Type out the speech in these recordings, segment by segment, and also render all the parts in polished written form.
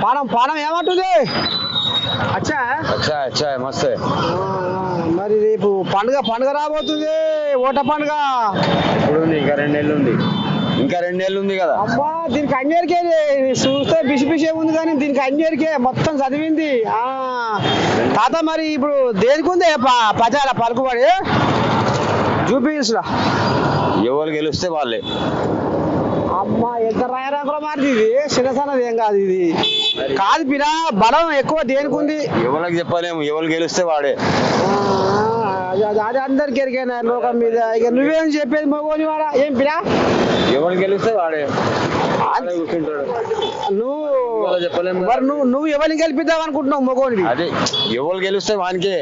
పానం పానం ఏమంటుంది? అచ్చా अच्छा अच्छा है मस्त है మరి రేపు పండుగ పండుగ రాబోతుంది, ఓట పండుగ. ఇప్పుడు ఉంది ఇంకా 2 నెలలు ఉంది ఇంకా 2 నెలలు ఉంది కదా అమ్మా దీనికి అన్నేరికే చూస్తే బిసి బిసి ఉంది కానీ దీనికి అన్నేరికే మొత్తం చదివింది. తాత మరి ఇప్పుడు దేనికి ఉంది ప్రచార పలుకుబడి చూపించరా? ఎవరు గెలిస్తే వాళ్ళే అమ్మా ఎంత రాయరాకుల మారింది ఇది, చిన్న సన్నది ఏం కాదు ఇది. కాదు పిరా బలం ఎక్కువ దేనికి ఉంది? ఎవరికి చెప్పలేము, ఎవరు గెలిస్తే వాడే. అది అందరికి ఎరికైనా లోకం మీద. ఇక నువ్వేం చెప్పేది మగోని వాడా ఏం పిరా? ఎవరు గెలిస్తే వాడే కూర్చుంటాడు. చెప్పలేము. మరి నువ్వు ఎవరిని గెలిపిద్దాం అనుకుంటున్నావు మగోని? అదే ఎవరు గెలిస్తే వానికే,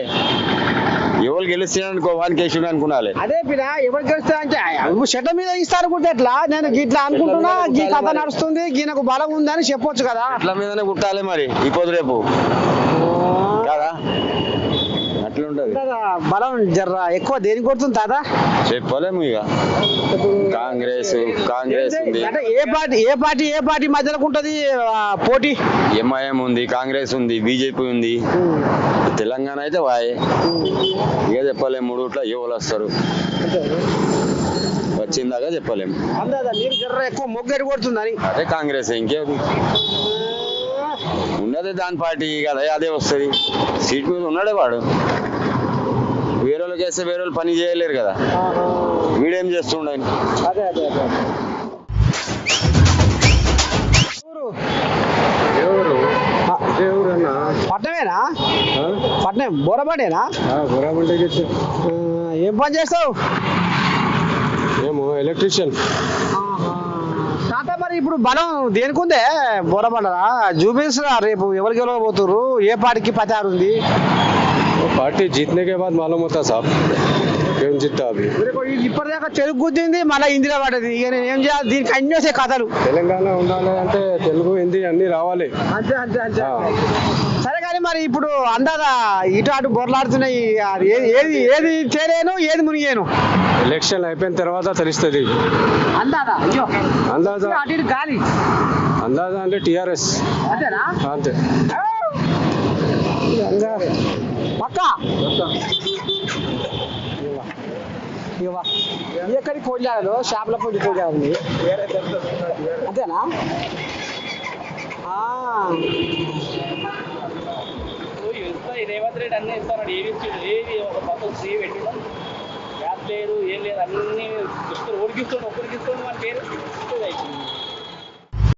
ఎవరు గెలుస్తున్నానుకో వానికి వేసుడు అనుకున్నాలి. అదే పిరా ఎవరు గెలుస్తా అంటే చెట్ట మీద ఇస్తారు కూడా ఎట్లా? నేను ఇట్లా అనుకుంటున్నా, ఈ కథ నడుస్తుంది, ఈయనకు బలం ఉందని చెప్పొచ్చు కదా. అట్లా మీదనే కుట్టాలి మరి ఈ పొద్దు రేపు కదా, అట్లుంటది. బలం జర్ర ఎక్కువ దేనికి కొడుతుంది తాత? చెప్పలేము ఇక. కాంగ్రెస్ ఉంది, అంటే ఏ పార్టీ మధ్యలో ఉంటది పోటీ? ఎంఐఎం ఉంది, కాంగ్రెస్ ఉంది, బీజేపీ ఉంది. తెలంగాణ అయితే వాయే. ఇక చెప్పలేము మూడుట్లా ఎవరు వస్తారు వచ్చిందాకా చెప్పలేము. నీరు జర్ర ఎక్కువ మొగ్గడి కొడుతుందని. అదే కాంగ్రెస్ ఇంకేది ఉన్నదే దాని పార్టీ కదా, అదే వస్తుంది. సీట్ మీద ఉన్నాడే వాడు. వేరే వాళ్ళకి వేస్తే వేరే వాళ్ళు పని చేయలేరు కదా, వీడేం చేస్తుండే. అదే అదే అదే పట్నమేనా? పట్నం బోరబండేనా? ఏం పని చేస్తావు? మేము ఎలక్ట్రీషియన్. తాత మరి ఇప్పుడు బలం దేనికి ఉందే బోరబండరా? చూపిస్తున్నా రేపు ఎవరికి గెలవబోతున్నారు, ఏ పార్టీకి ప్రచారం ఉంది? పార్టీ जीतने के बाद मालूम होता साहब कौन जीतता अभी. ఇప్పటిదాకా తెలుగు గుద్దింది, మళ్ళీ హిందీలో పడ్డది. ఇక నేను ఏం చేయాలి? దీనికి అన్ని వస్తాయి కథలు. తెలంగాణ ఉండాలి అంటే తెలుగు హిందీ అన్ని రావాలి. అంతే అంతే అంతే. సరే కానీ మరి ఇప్పుడు అందాదా ఇటు అటు బొరలాడుతున్నాయి, ఏది ఏది చేరేను ఏది మునిగేను? ఎలక్షన్ అయిపోయిన తర్వాత తెలుస్తుంది. అందాదా అందాజా అటు ఇటు గాలి అందాజా అంటే టిఆర్ఎస్ అంతేనా? అంతే. పక్క ఎక్కడికి కోడిలాడలో షాపుల పొద్దు కోడి అంతేనా? రేవంత్ రెడ్డి అన్నీ ఇస్తాడు. ఏమి ఇచ్చాడు? ఏది ఒక పక్కన ఫ్రీ పెట్టడం గ్యాస్ లేదు, ఏం లేదు, అన్ని ఇస్తాడు. ఓడికిస్తాడు, ఒక్కరికి ఇస్తాడు, మన పేరు